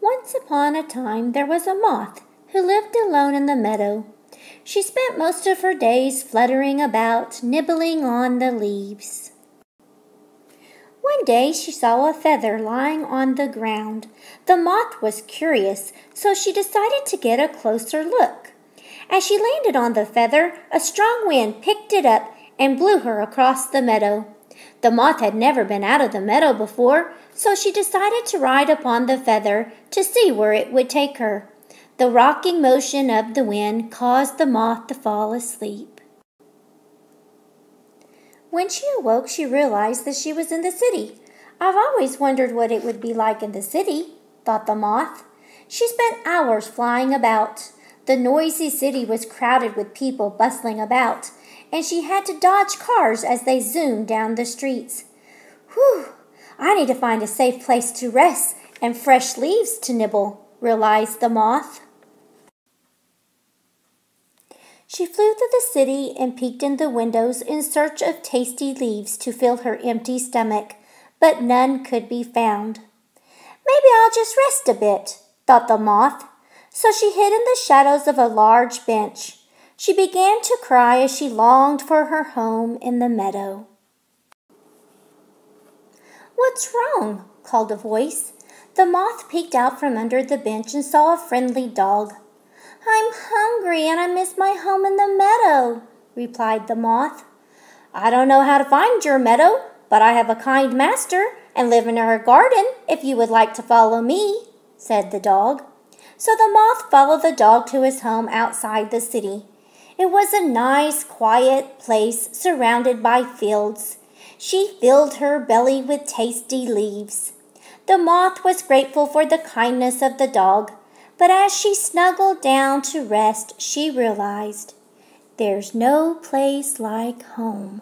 Once upon a time there was a moth who lived alone in the meadow. She spent most of her days fluttering about, nibbling on the leaves. One day she saw a feather lying on the ground. The moth was curious, so she decided to get a closer look. As she landed on the feather, a strong wind picked it up and blew her across the meadow. The moth had never been out of the meadow before, so she decided to ride upon the feather to see where it would take her. The rocking motion of the wind caused the moth to fall asleep. When she awoke, she realized that she was in the city. "I've always wondered what it would be like in the city," thought the moth. She spent hours flying about. The noisy city was crowded with people bustling about, and she had to dodge cars as they zoomed down the streets. "Whew! I need to find a safe place to rest and fresh leaves to nibble," realized the moth. She flew through the city and peeked in the windows in search of tasty leaves to fill her empty stomach, but none could be found. "Maybe I'll just rest a bit," thought the moth. So she hid in the shadows of a large bench. She began to cry as she longed for her home in the meadow. "What's wrong?" called a voice. The moth peeked out from under the bench and saw a friendly dog. "I'm hungry and I miss my home in the meadow," replied the moth. "I don't know how to find your meadow, but I have a kind master and live in our garden if you would like to follow me," said the dog. So the moth followed the dog to his home outside the city. It was a nice, quiet place surrounded by fields. She filled her belly with tasty leaves. The moth was grateful for the kindness of the dog, but as she snuggled down to rest, she realized, "There's no place like home."